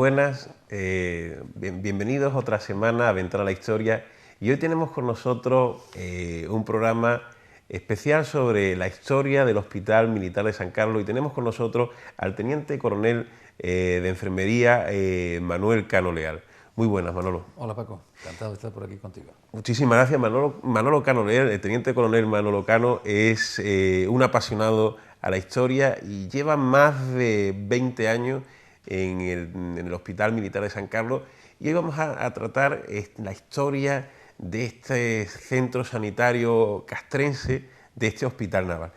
buenas. Bienvenidos otra semana a Ventana a la Historia. Y hoy tenemos con nosotros un programa especial sobre la historia del Hospital Militar de San Carlos. Y tenemos con nosotros al Teniente Coronel de Enfermería, Manuel Cano Leal. Muy buenas, Manolo. Hola, Paco. Encantado de estar por aquí contigo. Muchísimas gracias, Manolo. Manolo Cano Leal, el Teniente Coronel Manolo Cano, es un apasionado a la historia y lleva más de 20 años en el Hospital Militar de San Carlos. Y hoy vamos a tratar la historia de este centro sanitario castrense, de este hospital naval.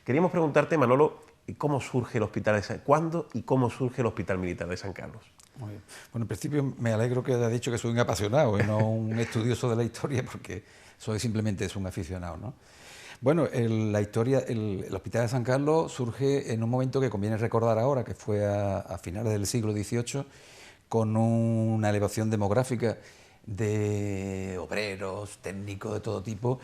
Queríamos preguntarte, Manolo, ¿cómo surge el Hospital de San Carlos? ¿Cuándo y cómo surge el Hospital Militar de San Carlos? Muy bien. Bueno, en principio me alegro que haya dicho que soy un apasionado y no un estudioso de la historia, porque soy simplemente un aficionado, ¿no? Bueno, la historia, el Hospital de San Carlos surge en un momento que conviene recordar ahora, que fue a finales del siglo XVIII, con una elevación demográfica de obreros, técnicos de todo tipo,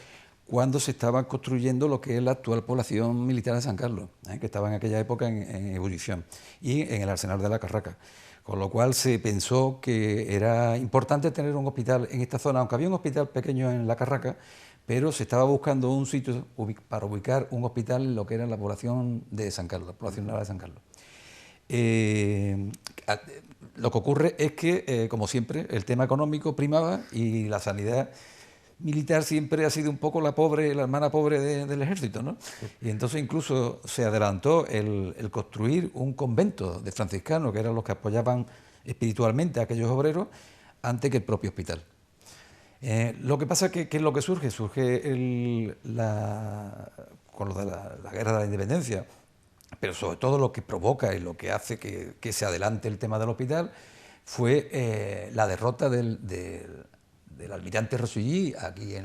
cuando se estaba construyendo lo que es la actual población militar de San Carlos, que estaba en aquella época en ebullición, y en el Arsenal de la Carraca. Con lo cual se pensó que era importante tener un hospital en esta zona, aunque había un hospital pequeño en la Carraca, pero se estaba buscando un sitio para ubicar un hospital en lo que era la población de San Carlos, la población naval de San Carlos. Lo que ocurre es que, como siempre, el tema económico primaba y la sanidad militar siempre ha sido un poco la hermana pobre del ejército, ¿no? Y entonces incluso se adelantó el construir un convento de franciscanos, que eran los que apoyaban espiritualmente a aquellos obreros, antes que el propio hospital. Lo que pasa es que ¿qué es lo que surge? Surge con lo de la guerra de la independencia, pero sobre todo lo que provoca y lo que hace que se adelante el tema del hospital fue la derrota del almirante Rossellí aquí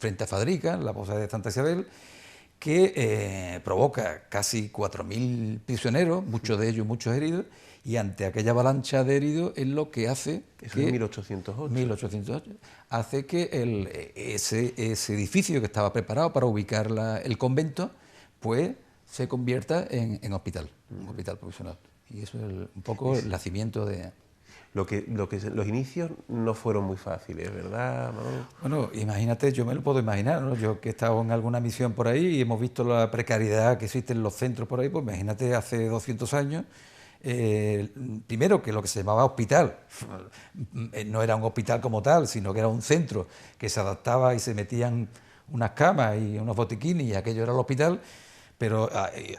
frente a Fadrica, en la posada de Santa Isabel, que provoca casi 4.000 prisioneros, muchos de ellos muchos heridos, y ante aquella avalancha de heridos es lo que hace Eso es 1808. 1808 hace que ese edificio que estaba preparado para ubicar el convento, pues se convierta en hospital, un hospital profesional. Y eso es un poco el nacimiento de... Los inicios no fueron muy fáciles, ¿verdad, Manolo? Bueno, imagínate, yo me lo puedo imaginar, ¿no? Yo que he estado en alguna misión por ahí y hemos visto la precariedad que existe en los centros por ahí, pues imagínate hace 200 años, primero que lo que se llamaba hospital no era un hospital como tal, sino que era un centro que se adaptaba y se metían unas camas y unos botiquines y aquello era el hospital. Pero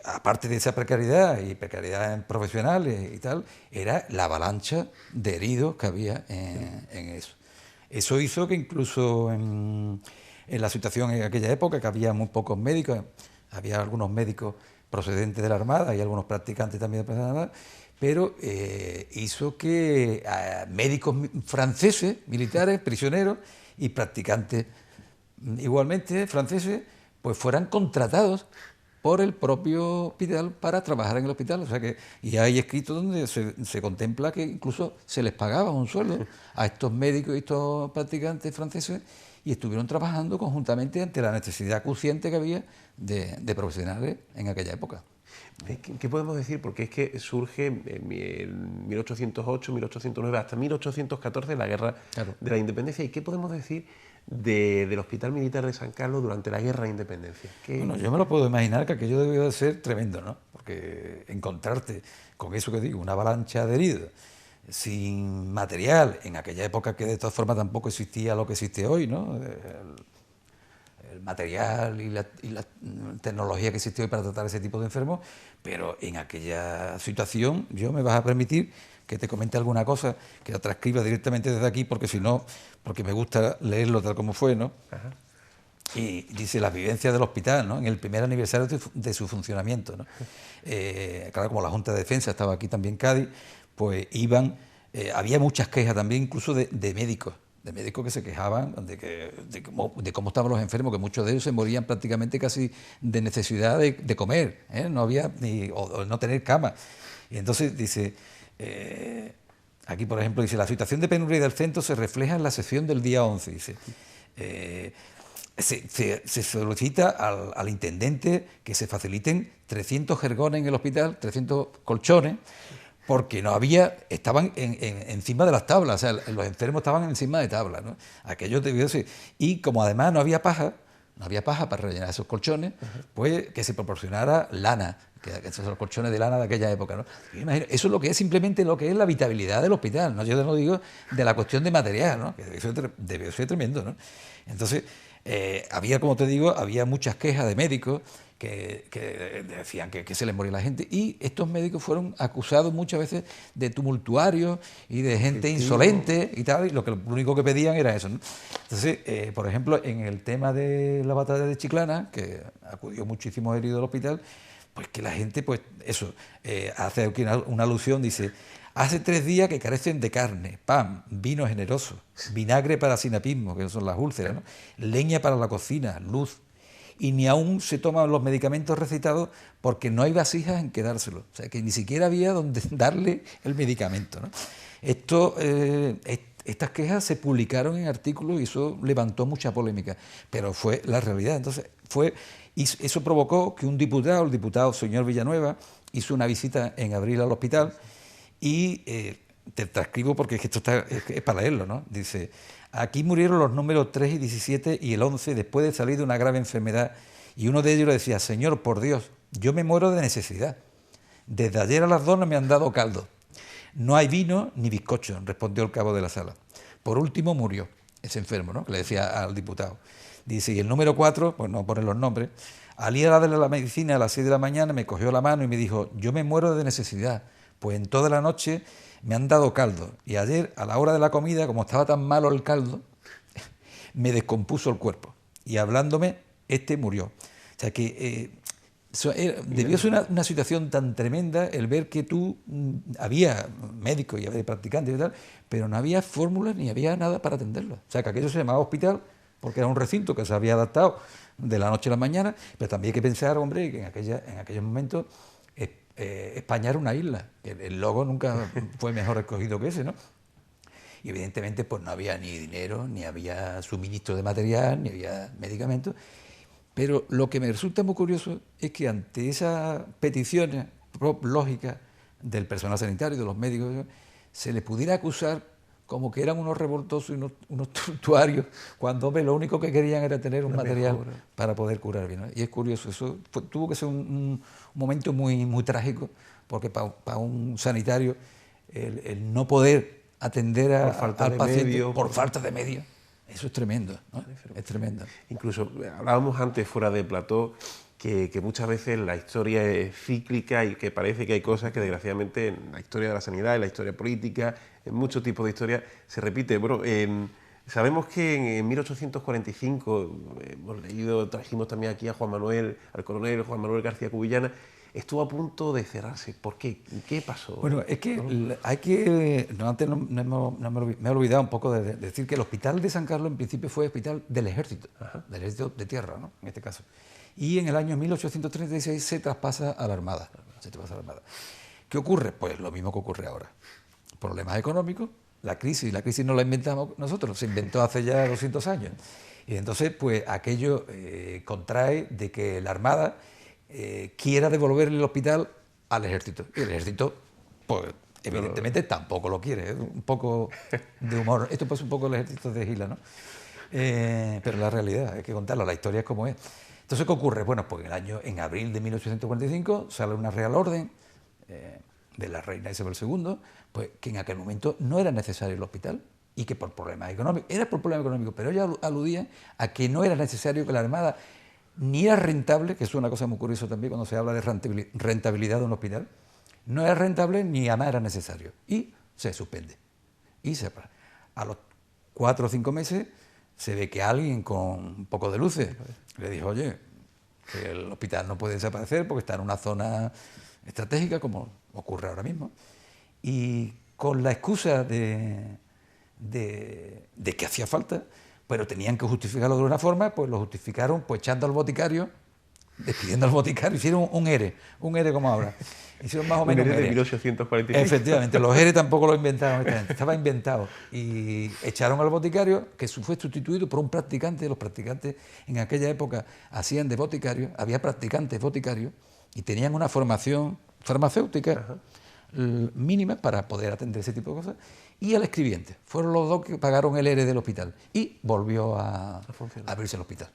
aparte de esa precariedad y precariedad en profesionales y tal, era la avalancha de heridos que había en eso. Eso hizo que incluso en la situación en aquella época, que había muy pocos médicos, había algunos médicos procedentes de la Armada y algunos practicantes también de la Armada, pero hizo que médicos franceses, militares, prisioneros y practicantes igualmente franceses, pues fueran contratados por el propio hospital para trabajar en el hospital. O sea que, y hay escritos donde se contempla que incluso se les pagaba un sueldo a estos médicos y estos practicantes franceses y estuvieron trabajando conjuntamente ante la necesidad acuciante que había de profesionales en aquella época. ¿Qué podemos decir? Porque es que surge en 1808, 1809, hasta 1814 la Guerra de la Independencia. ¿Y qué podemos decir del Hospital Militar de San Carlos durante la Guerra de Independencia? Bueno, yo me lo puedo imaginar que aquello debió de ser tremendo, ¿no? Porque encontrarte con eso que digo, una avalancha de heridos, sin material, en aquella época que de todas formas tampoco existía lo que existe hoy, ¿no? El material y la tecnología que existe hoy para tratar ese tipo de enfermos, pero en aquella situación yo me vas a permitir que te comente alguna cosa, que la transcriba directamente desde aquí, porque si no, porque me gusta leerlo tal como fue, ¿no? Ajá. Y dice las vivencias del hospital, ¿no? En el primer aniversario de su funcionamiento, ¿no? Claro, como la Junta de Defensa estaba aquí también en Cádiz, pues iban, había muchas quejas también incluso de médicos que se quejaban de cómo estaban los enfermos, que muchos de ellos se morían prácticamente casi de necesidad de comer, ¿eh? No había o no tener cama. Y entonces dice, aquí por ejemplo dice, la situación de penuria del centro se refleja en la sesión del día 11, dice. Se solicita al intendente que se faciliten 300 jergones en el hospital, 300 colchones, porque no había, estaban encima de las tablas, o sea, los enfermos estaban encima de tablas, ¿no? Aquello debió ser. Y como además no había paja para rellenar esos colchones, pues que se proporcionara lana, que esos son los colchones de lana de aquella época, ¿no? Yo imagino, eso es lo que es simplemente lo que es la habitabilidad del hospital, ¿no? Yo no digo de la cuestión de material, ¿no? Que debió ser tremendo, ¿no? Entonces, había, como te digo, había muchas quejas de médicos que decían que se les moría la gente, y estos médicos fueron acusados muchas veces de tumultuarios y de gente insolente y tal, y lo único que pedían era eso, ¿no? Entonces, por ejemplo, en el tema de la batalla de Chiclana, que acudió muchísimos heridos al hospital, pues que la gente, pues eso, hace aquí una alusión, dice: hace 3 días que carecen de carne, pan, vino generoso, vinagre para sinapismo, que son las úlceras, ¿no? Leña para la cocina, luz, y ni aún se toman los medicamentos recetados porque no hay vasijas en que dárselos. O sea, que ni siquiera había donde darle el medicamento, ¿no? Estas quejas se publicaron en artículos y eso levantó mucha polémica, pero fue la realidad. Entonces, y eso provocó que un diputado, el diputado señor Villanueva, hizo una visita en abril al hospital y te transcribo porque es que esto es para leerlo, ¿no? Dice: aquí murieron los números 3 y 17 y el 11 después de salir de una grave enfermedad, y uno de ellos le decía: Señor, por Dios, yo me muero de necesidad. Desde ayer a las 2 no me han dado caldo. No hay vino ni bizcocho, respondió el cabo de la sala. Por último murió ese enfermo, ¿no? Que le decía al diputado. Dice: y el número 4, pues no ponen los nombres, al ir a darle la medicina a las 6 de la mañana me cogió la mano y me dijo: yo me muero de necesidad, pues en toda la noche me han dado caldo, y ayer a la hora de la comida, como estaba tan malo el caldo, me descompuso el cuerpo, y hablándome, murió. O sea que debió ser una situación tan tremenda el ver que había médicos y había practicantes y tal, pero no había fórmulas ni había nada para atenderlos. O sea que aquello se llamaba hospital porque era un recinto que se había adaptado de la noche a la mañana, pero también hay que pensar, hombre, que en aquellos momentos España era una isla, el logo nunca fue mejor escogido que ese, ¿no? Y evidentemente pues no había ni dinero, ni había suministro de material, ni había medicamentos. Pero lo que me resulta muy curioso es que ante esas peticiones lógicas del personal sanitario, de los médicos, se les pudiera acusar como que eran unos revoltosos y unos tumultuarios, cuando lo único que querían era tener un material para poder curar bien, ¿no? Y es curioso, eso tuvo que ser un momento muy, muy trágico, porque para un sanitario el no poder atender al paciente por falta de medios, eso es tremendo, ¿no? Es tremendo. Incluso hablábamos antes fuera de plató que muchas veces la historia es cíclica y que parece que hay cosas que desgraciadamente en la historia de la sanidad, en la historia política, en muchos tipos de historias se repite. Bueno, sabemos que en 1845, hemos leído, trajimos también aquí a Juan Manuel, al coronel Juan Manuel García Cubillana, estuvo a punto de cerrarse. ¿Por qué? ¿Qué pasó? Bueno, es que hay que... antes me he olvidado un poco de decir que el hospital de San Carlos en principio fue hospital del ejército, de tierra, ¿no? En este caso. Y en el año 1836 se traspasa a la Armada. ¿Qué ocurre? Pues lo mismo que ocurre ahora. Problemas económicos, la crisis no la inventamos nosotros, se inventó hace ya 200 años. Y entonces, pues aquello contrae de que la Armada quiera devolverle el hospital al ejército. Y el ejército, pues evidentemente tampoco lo quiere. Es un poco de humor. Esto pues un poco el ejército de Gila, ¿no? Pero la realidad, hay que contarla, la historia es como es. Entonces, ¿qué ocurre? Bueno, pues en abril de 1845 sale una real orden de la reina Isabel II, pues que en aquel momento no era necesario el hospital y que por problemas económicos, era por problemas económicos, pero ella aludía a que no era necesario que la Armada ni era rentable, que es una cosa muy curiosa también cuando se habla de rentabilidad de un hospital, no era rentable ni además era necesario, y se suspende. Y a los 4 o 5 meses se ve que alguien con un poco de luces le dijo: oye, que el hospital no puede desaparecer porque está en una zona estratégica, como ocurre ahora mismo, y con la excusa de que hacía falta, pero tenían que justificarlo de una forma, pues lo justificaron pues echando al boticario, despidiendo al boticario, hicieron un ERE como ahora. Hicieron más o menos un ERE de 1845. Efectivamente, los ERE tampoco lo inventaron esta gente, estaba inventado. Y echaron al boticario, que fue sustituido por un practicante. Los practicantes en aquella época hacían de boticario, había practicantes boticarios y tenían una formación farmacéutica mínimas para poder atender ese tipo de cosas, y al escribiente. Fueron los dos que pagaron el ERE del hospital y volvió a abrirse el hospital.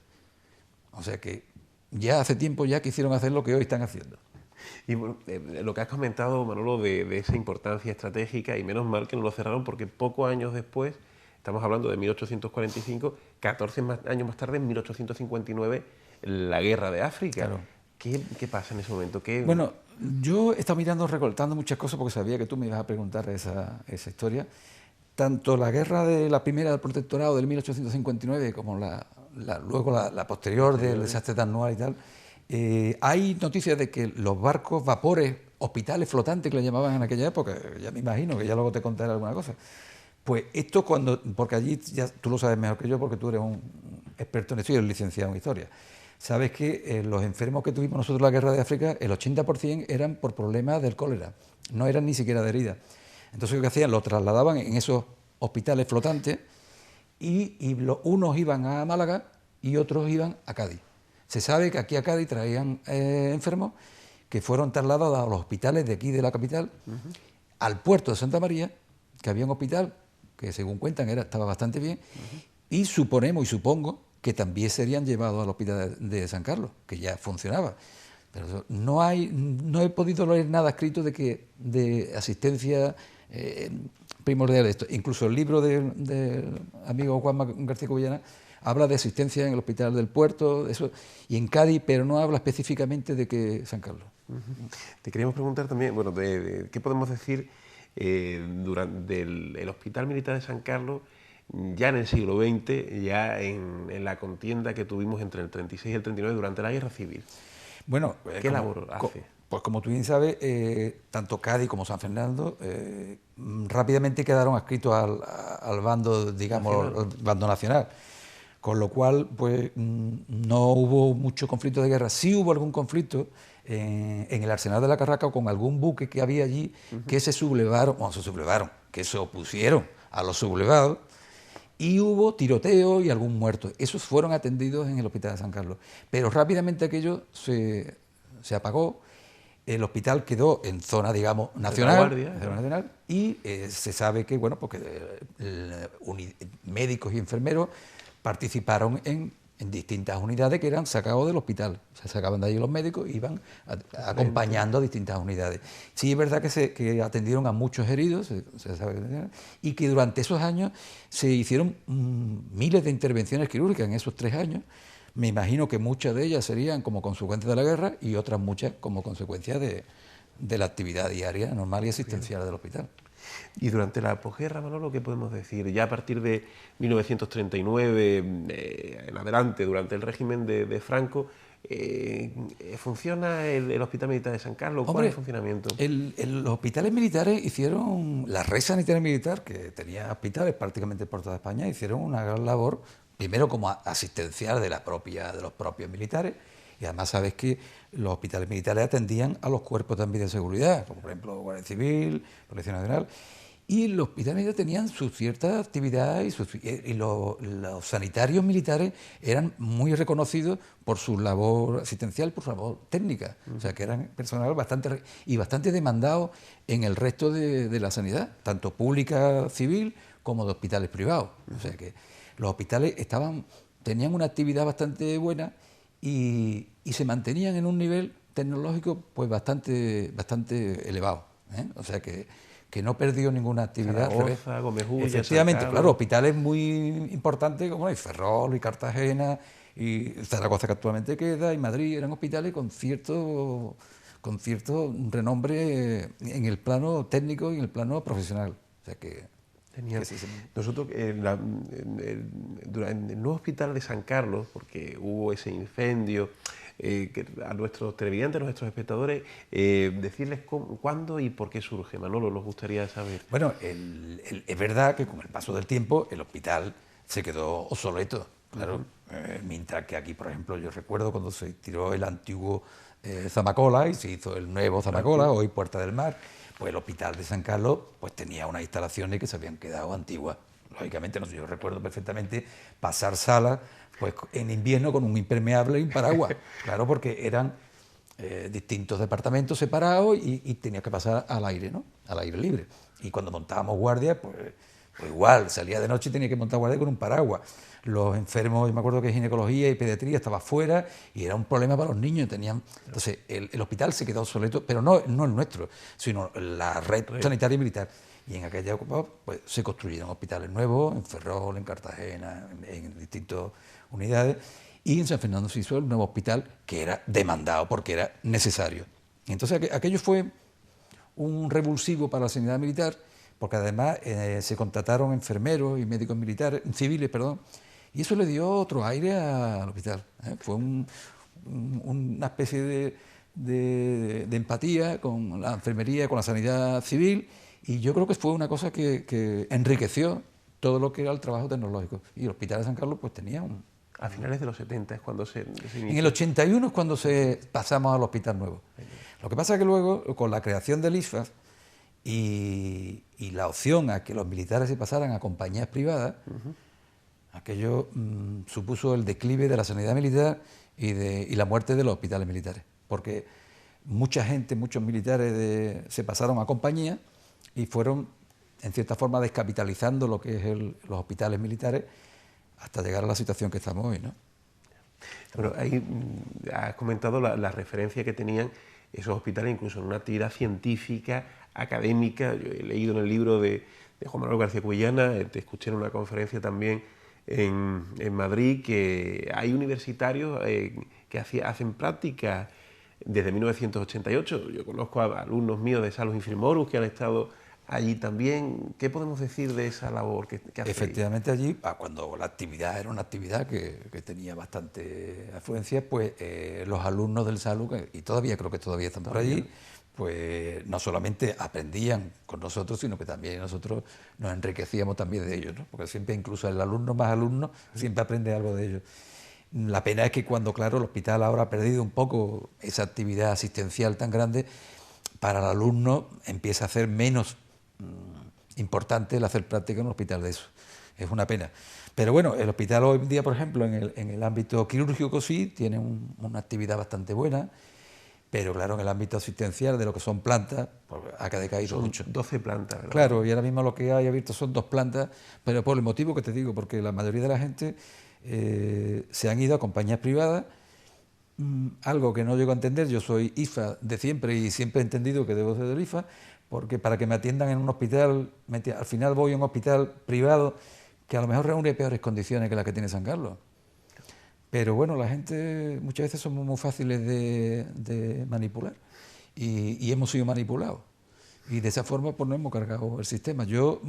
O sea que ya hace tiempo ya quisieron hacer lo que hoy están haciendo. Y bueno, lo que has comentado, Manolo, de esa importancia estratégica, y menos mal que no lo cerraron, porque pocos años después, estamos hablando de 1845, 14 años más tarde, en 1859, la guerra de África. Claro. ¿Qué pasa en ese momento? Bueno, yo he estado mirando, recortando muchas cosas porque sabía que tú me ibas a preguntar esa historia. Tanto la guerra de la primera del protectorado del 1859 como luego la posterior del desastre de Anual y tal, hay noticias de que los barcos, vapores, hospitales flotantes que le llamaban en aquella época, ya me imagino que ya luego te contaré alguna cosa, pues esto porque allí ya tú lo sabes mejor que yo porque tú eres un experto en esto y eres licenciado en historia. Sabes que los enfermos que tuvimos nosotros en la guerra de África, el 80% eran por problemas del cólera, no eran ni siquiera de herida. Entonces lo que hacían, lo trasladaban en esos hospitales flotantes y unos iban a Málaga y otros iban a Cádiz. Se sabe que aquí a Cádiz traían enfermos que fueron trasladados a los hospitales de aquí de la capital, al puerto de Santa María, que había un hospital que según cuentan estaba bastante bien, y suponemos y supongo que también serían llevados al hospital de San Carlos, que ya funcionaba. Pero no he podido leer nada escrito de asistencia primordial de esto. Incluso el libro del amigo Juan García Cubillana habla de asistencia en el hospital del puerto, eso, y en Cádiz, pero no habla específicamente de que San Carlos. Te queríamos preguntar también, bueno, ¿qué podemos decir durante el Hospital Militar de San Carlos, ya en el siglo XX, ya en la contienda que tuvimos entre el 36 y el 39 durante la Guerra Civil? Bueno, ¿qué labor hace? Pues como tú bien sabes, tanto Cádiz como San Fernando rápidamente quedaron adscritos al bando, digamos, al bando nacional. Con lo cual, pues no hubo mucho conflicto de guerra. Sí hubo algún conflicto en el Arsenal de la Carraca con algún buque que había allí que se sublevaron, que se opusieron a los sublevados, y hubo tiroteo y algún muerto. Esos fueron atendidos en el Hospital de San Carlos. Pero rápidamente aquello se apagó. El hospital quedó en zona, digamos, nacional, y se sabe que, bueno, porque médicos y enfermeros participaron en distintas unidades que eran sacados del hospital. Se sacaban de allí los médicos y iban acompañando a distintas unidades. Sí, es verdad que atendieron a muchos heridos, se sabe, y que durante esos años se hicieron miles de intervenciones quirúrgicas en esos 3 años. Me imagino que muchas de ellas serían como consecuencia de la guerra y otras muchas como consecuencia de la actividad diaria normal y asistencial del hospital. Y durante la posguerra, Manolo, ¿qué podemos decir? Ya a partir de 1939 en adelante, durante el régimen de Franco, ¿funciona el Hospital Militar de San Carlos? ¿Cuál es el funcionamiento? Los hospitales militares hicieron, la Red Sanitaria Militar, que tenía hospitales prácticamente por toda España, hicieron una gran labor, primero como asistencial de los propios militares, y además sabes que los hospitales militares atendían a los cuerpos también de seguridad, como por ejemplo Guardia Civil, Policía Nacional, y los hospitales militares tenían su cierta actividad y los sanitarios militares eran muy reconocidos por su labor asistencial, por su labor técnica, o sea que eran personal bastante demandado en el resto de la sanidad, tanto pública, civil, como de hospitales privados. O sea que los hospitales tenían una actividad bastante buena y se mantenían en un nivel tecnológico pues bastante elevado, ¿eh? O sea que no perdió ninguna actividad. Zaragoza, Gómez Ulla, efectivamente, claro, hospitales muy importantes como Ferrol y Cartagena y Zaragoza, que actualmente queda, y Madrid, eran hospitales con cierto renombre en el plano técnico y en el plano profesional. O sea que genial. Nosotros, durante el nuevo hospital de San Carlos, porque hubo ese incendio, que a nuestros televidentes, a nuestros espectadores, decirles cuándo y por qué surge. Manolo, nos gustaría saber. Bueno, es verdad que con el paso del tiempo el hospital se quedó obsoleto, claro. Mientras que aquí, por ejemplo, yo recuerdo cuando se tiró el antiguo Zamacola y se hizo el nuevo Zamacola, hoy Puerta del Mar, pues el hospital de San Carlos pues tenía unas instalaciones que se habían quedado antiguas. Lógicamente, yo recuerdo perfectamente pasar salas pues en invierno con un impermeable y un paraguas, claro, porque eran distintos departamentos separados y tenía que pasar al aire, ¿no? Al aire libre. Y cuando montábamos guardia, pues igual, salía de noche y tenía que montar guardia con un paraguas. Los enfermos, yo me acuerdo que ginecología y pediatría estaba fuera y era un problema para los niños. Entonces, el hospital se quedó obsoleto, pero no el nuestro, sino la red sanitaria y militar. Y en aquella época pues, se construyeron hospitales nuevos, en Ferrol, en Cartagena, en distintas unidades. Y en San Fernando se hizo el nuevo hospital, que era demandado porque era necesario. Entonces, aquello fue un revulsivo para la sanidad militar, porque además se contrataron enfermeros y médicos militares, civiles, perdón, y eso le dio otro aire al hospital. Fue una especie de empatía con la enfermería, con la sanidad civil, y yo creo que fue una cosa que enriqueció todo lo que era el trabajo tecnológico. Y el Hospital de San Carlos pues tenía un... A finales de los 70 es cuando se inició. En el 81 es cuando pasamos al Hospital Nuevo. Lo que pasa es que luego, con la creación del ISFAF y la opción a que los militares se pasaran a compañías privadas, aquello supuso el declive de la sanidad militar y la muerte de los hospitales militares. Porque mucha gente, muchos militares se pasaron a compañías y fueron, en cierta forma, descapitalizando lo que es los hospitales militares hasta llegar a la situación que estamos hoy, ¿no? Bueno, ahí has comentado la referencia que tenían esos hospitales, incluso en una actividad científica, académica. Yo he leído en el libro de Juan Manuel García Cubillana, te escuché en una conferencia también en Madrid, que hay universitarios que hacen prácticas desde 1988. Yo conozco a alumnos míos de Salus Infirmorum que han estado allí también. ¿Qué podemos decir de esa labor que hace? Efectivamente, allí, cuando la actividad era una actividad que tenía bastante afluencia, pues los alumnos del Salus, y todavía creo que todavía están por allí, pues no solamente aprendían con nosotros, sino que también nosotros nos enriquecíamos también de ellos, ¿no? Porque siempre, incluso el alumno más alumno, siempre aprende algo de ellos. La pena es que cuando, claro, el hospital ahora ha perdido un poco esa actividad asistencial tan grande, para el alumno empieza a ser menos importante el hacer práctica en un hospital de eso. Es una pena. Pero bueno, el hospital hoy en día, por ejemplo, en el ámbito quirúrgico sí, tiene una actividad bastante buena, pero claro, en el ámbito asistencial de lo que son plantas, pues ha decaído mucho. 12 plantas, ¿verdad? Claro, y ahora mismo lo que hay abierto son 2 plantas, pero por el motivo que te digo, porque la mayoría de la gente se han ido a compañías privadas, algo que no llego a entender. Yo soy IFA de siempre y siempre he entendido que debo ser del IFA, porque para que me atiendan en un hospital, al final voy a un hospital privado que a lo mejor reúne peores condiciones que las que tiene San Carlos. Pero bueno, la gente muchas veces somos muy fáciles de manipular y hemos sido manipulados. Y de esa forma pues no hemos cargado el sistema. Yo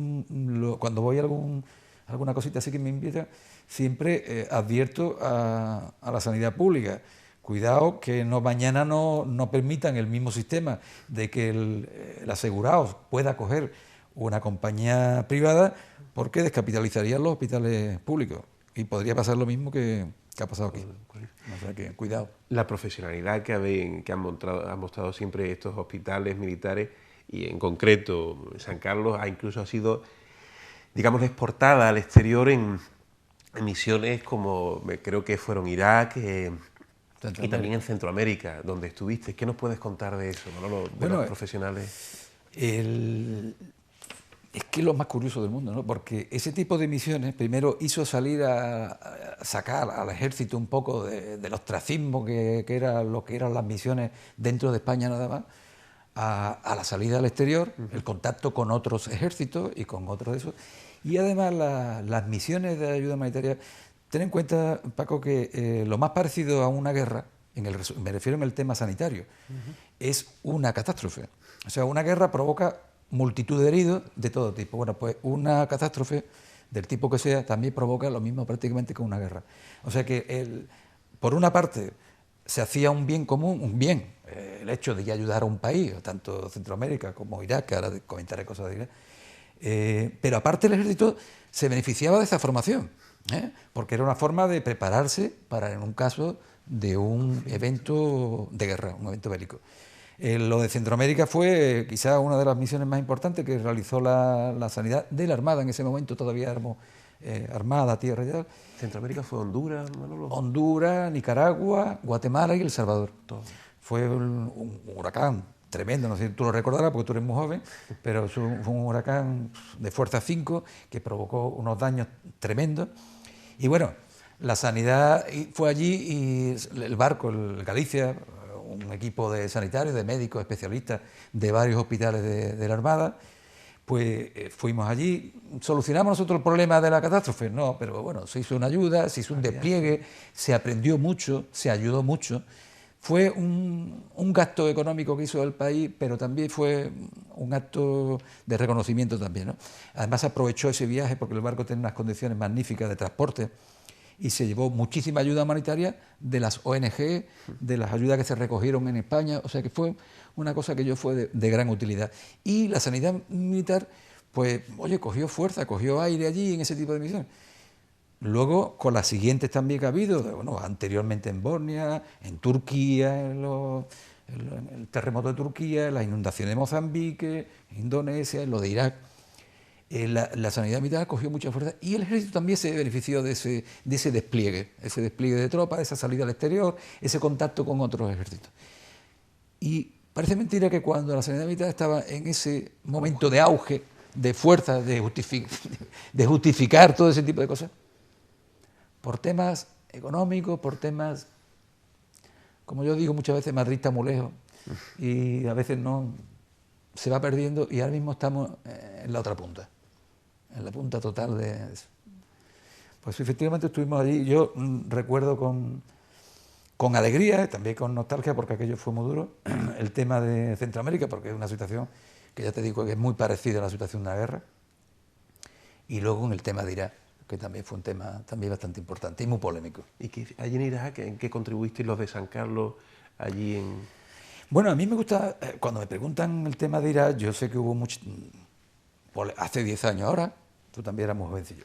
cuando voy a alguna cosita así que me invita, siempre advierto a la sanidad pública. Cuidado que mañana no permitan el mismo sistema de que el asegurado pueda coger una compañía privada, porque descapitalizarían los hospitales públicos. Y podría pasar lo mismo que ha pasado aquí. O sea que, cuidado. La profesionalidad que han mostrado siempre estos hospitales militares, y en concreto San Carlos, incluso ha sido, digamos, exportada al exterior en misiones como creo que fueron Irak, y también en Centroamérica, donde estuviste. ¿Qué nos puedes contar de eso, Manolo, de los profesionales? Es que es lo más curioso del mundo, ¿no? Porque ese tipo de misiones primero hizo salir a sacar al ejército un poco del ostracismo que era lo que eran las misiones dentro de España nada más, a la salida al exterior, el contacto con otros ejércitos y con otros de esos. Y además las misiones de ayuda humanitaria. Ten en cuenta, Paco, que lo más parecido a una guerra, me refiero en el tema sanitario, es una catástrofe. O sea, una guerra provoca multitud de heridos de todo tipo. Bueno, pues una catástrofe del tipo que sea también provoca lo mismo prácticamente que una guerra. O sea que, por una parte, se hacía un bien común, el hecho de ayudar a un país, tanto Centroamérica como Irak, que ahora comentaré cosas de Irak, pero aparte el ejército se beneficiaba de esa formación. Porque era una forma de prepararse para en un caso de un evento de guerra, un evento bélico. Lo de Centroamérica fue quizá una de las misiones más importantes que realizó la sanidad de la Armada. En ese momento todavía éramos Armada, tierra y tal. ¿Centroamérica fue Honduras, Manolo? Honduras, Nicaragua, Guatemala y El Salvador. Todo. fue un huracán tremendo, no sé si tú lo recordarás porque tú eres muy joven, pero fue un huracán de fuerza 5 que provocó unos daños tremendos. Y bueno, la sanidad fue allí y el barco, el Galicia, un equipo de sanitarios, de médicos, especialistas de varios hospitales de la Armada, pues fuimos allí. ¿Solucionamos nosotros el problema de la catástrofe? No, pero bueno, se hizo una ayuda, se hizo un despliegue, se aprendió mucho, se ayudó mucho. Fue un gasto económico que hizo el país, pero también fue un acto de reconocimiento también, ¿no? Además aprovechó ese viaje porque el barco tenía unas condiciones magníficas de transporte y se llevó muchísima ayuda humanitaria de las ONG, de las ayudas que se recogieron en España, o sea que fue una cosa que fue de gran utilidad. Y la sanidad militar, pues, oye, cogió fuerza, cogió aire allí en ese tipo de misiones. Luego, con las siguientes también que ha habido, bueno, anteriormente en Bosnia, en Turquía, en el terremoto de Turquía, en las inundaciones de Mozambique, en Indonesia, en lo de Irak, la sanidad militar cogió mucha fuerza y el ejército también se benefició de ese despliegue de tropas, esa salida al exterior, ese contacto con otros ejércitos. Y parece mentira que cuando la sanidad militar estaba en ese momento de auge, de fuerza, de justificar todo ese tipo de cosas, por temas económicos, por temas, como yo digo muchas veces, Madrid está muy lejos y a veces no se va perdiendo y ahora mismo estamos en la otra punta, en la punta total de eso. Pues efectivamente estuvimos allí, yo recuerdo con alegría, también con nostalgia, porque aquello fue muy duro, el tema de Centroamérica, porque es una situación que ya te digo que es muy parecida a la situación de una guerra, y luego en el tema de Irak, que también fue un tema también bastante importante y muy polémico. ¿Y que allí en Irak, en qué contribuisteis los de San Carlos allí en...? Bueno, a mí me gusta, cuando me preguntan el tema de Irak, yo sé que hubo mucho, hace 10 años ahora, tú también eras muy jovencillo.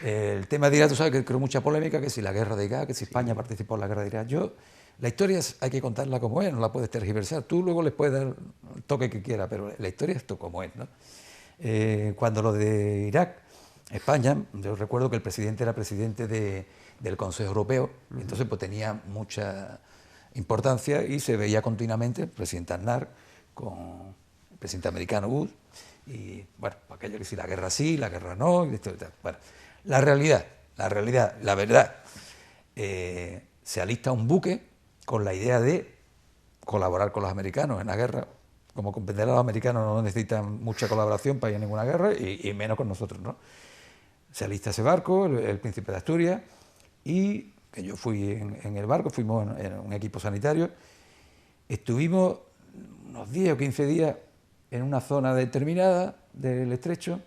El tema de Irak, tú sabes que creó mucha polémica, que si la guerra de Irak, que si España participó en la guerra de Irak. La historia hay que contarla como es, no la puedes tergiversar. Tú luego les puedes dar el toque que quieras, pero la historia es como es, ¿no? Cuando lo de Irak, España, yo recuerdo que el presidente era presidente del Consejo Europeo, entonces pues tenía mucha importancia y se veía continuamente el presidente Aznar con el presidente americano Bush, y bueno, aquello que si la guerra sí, la guerra no, y esto y tal. Bueno, la verdad, se alista un buque con la idea de colaborar con los americanos en la guerra. Como comprenderán, los americanos no necesitan mucha colaboración para ir a ninguna guerra, y menos con nosotros, ¿no? Se alista ese barco, el Príncipe de Asturias, y que yo fui en el barco, fuimos en un equipo sanitario, estuvimos unos 10 o 15 días en una zona determinada del estrecho,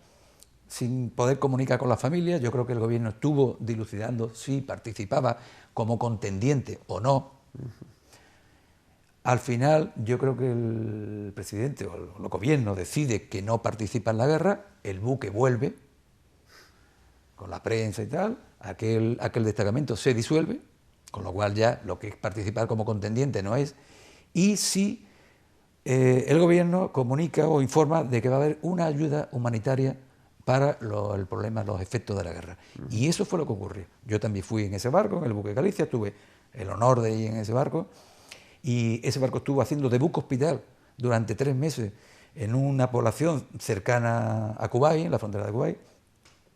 sin poder comunicar con la familia. Yo creo que el gobierno estuvo dilucidando si participaba como contendiente o no. Al final, yo creo que el presidente o el gobierno decide que no participa en la guerra, el buque vuelve con la prensa y tal, aquel destacamento se disuelve, con lo cual ya lo que es participar como contendiente no es, y sí el gobierno comunica o informa de que va a haber una ayuda humanitaria para el problema, los efectos de la guerra. Y eso fue lo que ocurrió. Yo también fui en ese barco, en el buque Galicia, tuve el honor de ir en ese barco, y ese barco estuvo haciendo de buque hospital durante 3 meses en una población cercana a Kuwait, en la frontera de Kuwait,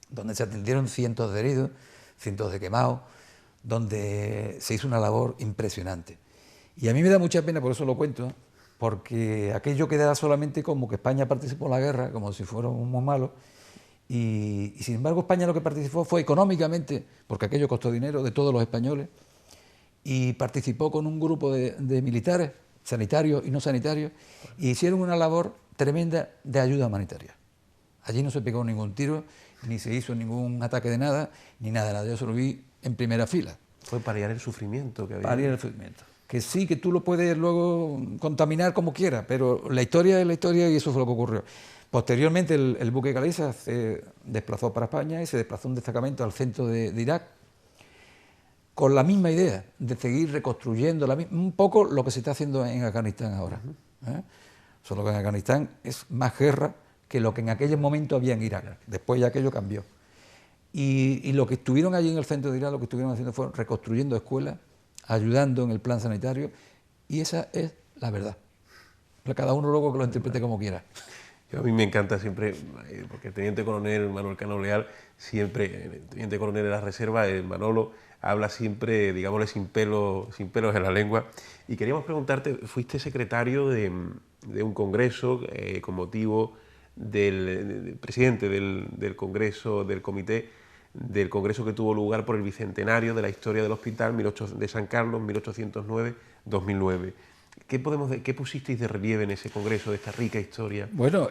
donde se atendieron cientos de heridos, cientos de quemados, donde se hizo una labor impresionante. Y a mí me da mucha pena, por eso lo cuento, porque aquello quedaba solamente como que España participó en la guerra, como si fuera muy malo, y sin embargo España lo que participó fue económicamente, porque aquello costó dinero de todos los españoles, y participó con un grupo de militares, sanitarios y no sanitarios, y hicieron una labor tremenda de ayuda humanitaria. Allí no se pegó ningún tiro, ni se hizo ningún ataque de nada, ni nada. Yo se lo vi en primera fila. Fue paliar el sufrimiento que había. Paliar el sufrimiento. Que sí, que tú lo puedes luego contaminar como quieras, pero la historia es la historia y eso fue lo que ocurrió. Posteriormente el buque Galicia se desplazó para España y se desplazó un destacamento al centro de Irak con la misma idea de seguir reconstruyendo un poco lo que se está haciendo en Afganistán ahora. Solo que en Afganistán es más guerra que lo que en aquel momento había en Irak. Después ya aquello cambió. Y lo que estuvieron allí en el centro de Irak, lo que estuvieron haciendo fue reconstruyendo escuelas, ayudando en el plan sanitario, Y esa es la verdad. Cada uno luego que lo interprete como quiera. A mí me encanta siempre, porque el teniente coronel Manuel Cano Leal, siempre, el teniente coronel de la reserva, Manolo, habla siempre, digámosle, sin pelos en la lengua. Y queríamos preguntarte, fuiste secretario de un congreso con motivo del presidente del congreso, del comité, del congreso que tuvo lugar por el bicentenario de la historia del hospital de San Carlos, 1809-2009. ¿Qué pusisteis de relieve en ese congreso de esta rica historia? Bueno,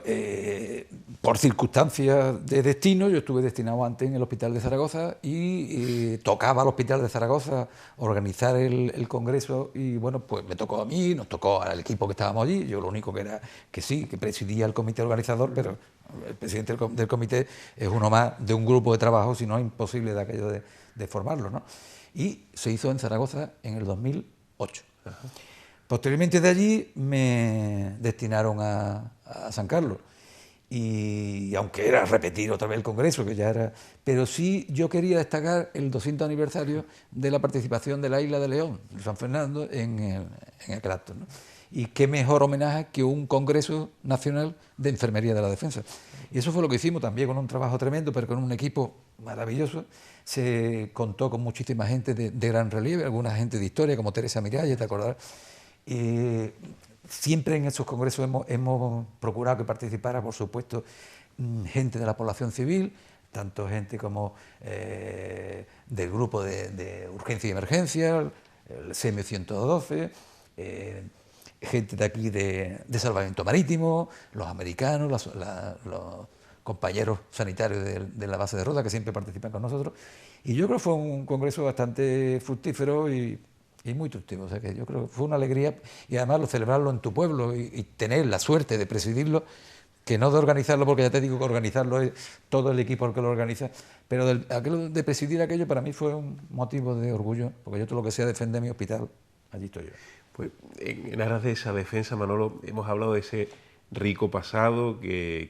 por circunstancias de destino, yo estuve destinado antes en el Hospital de Zaragoza y tocaba al Hospital de Zaragoza organizar el congreso y bueno, pues me tocó a mí, nos tocó al equipo que estábamos allí, yo lo único que era que sí, que presidía el comité organizador, pero el presidente del comité es uno más de un grupo de trabajo, si no es imposible de aquello de formarlo, ¿no? Y se hizo en Zaragoza en el 2008. Ajá. Posteriormente de allí me destinaron a San Carlos y aunque era repetir otra vez el congreso, que ya era, pero sí yo quería destacar el 200 aniversario de la participación de la Isla de León, de San Fernando, en aquel acto, ¿no? Y qué mejor homenaje que un congreso nacional de enfermería de la defensa. Y eso fue lo que hicimos también con un trabajo tremendo, pero con un equipo maravilloso. Se contó con muchísima gente de gran relieve, alguna gente de historia como Teresa Miralles, ¿te acordarás? Siempre en esos congresos hemos procurado que participara, por supuesto, gente de la población civil, tanto gente como del grupo de urgencia y emergencia, el CM 112, gente de aquí de salvamento marítimo, los americanos, los compañeros sanitarios de la base de Rota, que siempre participan con nosotros. Y yo creo que fue un congreso bastante fructífero y muy instructivo, o sea que yo creo que fue una alegría y además celebrarlo en tu pueblo y tener la suerte de presidirlo, que no de organizarlo, porque ya te digo que organizarlo es todo el equipo el que lo organiza, pero aquello de presidir aquello para mí fue un motivo de orgullo, porque yo todo lo que sea defender mi hospital, allí estoy yo. Pues en aras de esa defensa, Manolo, hemos hablado de ese rico pasado que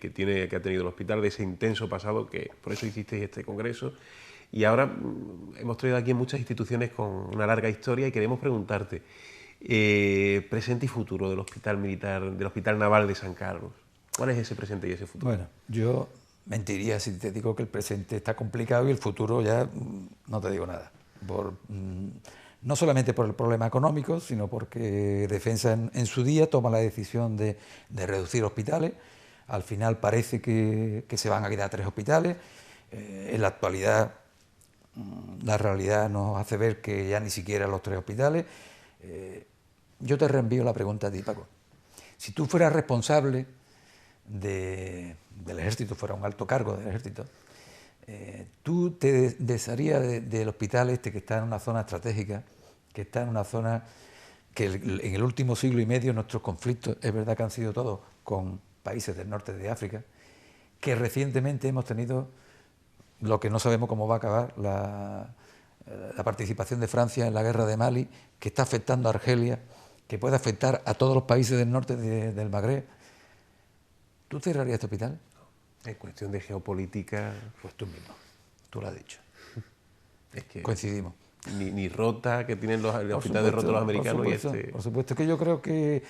ha tenido el hospital, de ese intenso pasado, que por eso hicisteis este congreso. Y ahora hemos traído aquí muchas instituciones con una larga historia y queremos preguntarte, presente y futuro del Hospital Militar, del Hospital Naval de San Carlos. ¿Cuál es ese presente y ese futuro? Bueno, yo mentiría si te digo que el presente está complicado y el futuro ya no te digo nada. No solamente por el problema económico, sino porque Defensa en su día toma la decisión de reducir hospitales. Al final parece que se van a quedar 3 hospitales. En la actualidad la realidad nos hace ver que ya ni siquiera los 3 hospitales. Yo te reenvío la pregunta a ti, Paco. Si tú fueras responsable del ejército, fuera un alto cargo del ejército, tú te desharías del hospital este que está en una zona estratégica, que está en una zona que en el último siglo y medio nuestros conflictos, es verdad que han sido todos con países del norte de África, que recientemente hemos tenido lo que no sabemos cómo va a acabar, la participación de Francia en la guerra de Mali, que está afectando a Argelia, que puede afectar a todos los países del norte del Magreb. ¿Tú cerrarías este hospital? En cuestión de geopolítica... Pues tú mismo, tú lo has dicho. Es que coincidimos. Ni Rota, que tienen el hospital de Rota los americanos, y este... Por supuesto, que yo creo que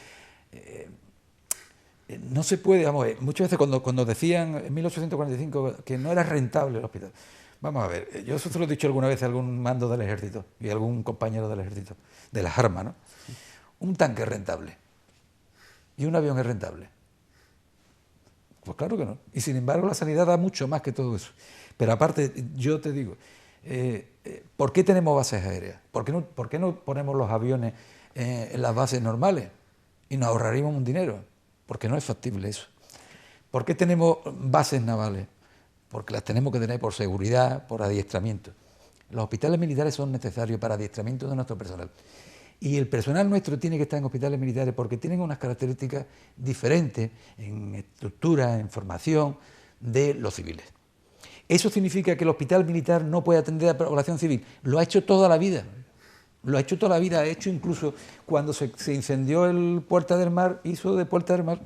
no se puede, vamos, muchas veces cuando decían en 1845 que no era rentable el hospital. Vamos a ver, yo eso se lo he dicho alguna vez a algún mando del ejército y a algún compañero del ejército, de las armas, ¿no? Un tanque es rentable y un avión es rentable. Pues claro que no. Y sin embargo la sanidad da mucho más que todo eso. Pero aparte, yo te digo, ¿por qué tenemos bases aéreas? ¿Por qué no ponemos los aviones en las bases normales? Y nos ahorraríamos un dinero. Porque no es factible eso. ¿Por qué tenemos bases navales? Porque las tenemos que tener por seguridad, por adiestramiento. Los hospitales militares son necesarios para adiestramiento de nuestro personal. Y el personal nuestro tiene que estar en hospitales militares porque tienen unas características diferentes en estructura, en formación de los civiles. ¿Eso significa que el hospital militar no puede atender a la población civil? Lo ha hecho toda la vida. Lo ha hecho toda la vida, ha hecho incluso cuando se incendió el Puerta del Mar, hizo de Puerta del Mar.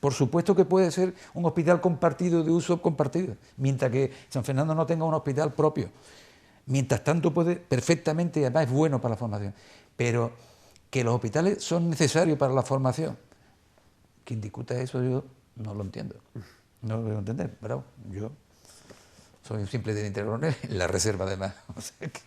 Por supuesto que puede ser un hospital compartido, de uso compartido, mientras que San Fernando no tenga un hospital propio. Mientras tanto puede perfectamente, y además es bueno para la formación. Pero ¿Que los hospitales son necesarios para la formación? Quien discuta eso yo no lo entiendo. No lo voy a entender, bravo. Yo soy un simple teniente coronel, en la reserva además. O sea que...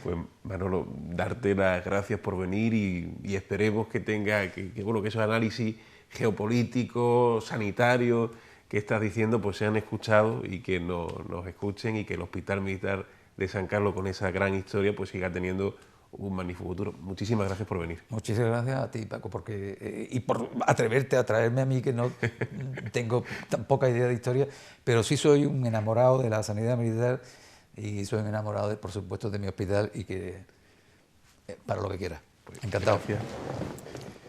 Pues Manolo, darte las gracias por venir y esperemos que tenga, bueno, que esos análisis geopolíticos, sanitarios que estás diciendo, pues sean escuchados y que nos escuchen y que el Hospital Militar de San Carlos, con esa gran historia, pues siga teniendo un magnífico futuro. Muchísimas gracias por venir. Muchísimas gracias a ti, Paco, porque y por atreverte a traerme a mí, que no tengo tan poca idea de historia, pero sí soy un enamorado de la sanidad militar y soy un enamorado, por supuesto, de mi hospital y que para lo que quiera. Pues, encantado. Gracias.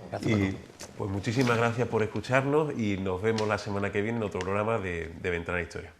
Gracias, Y Paco. pues muchísimas gracias por escucharnos y nos vemos la semana que viene en otro programa de Ventana Historia.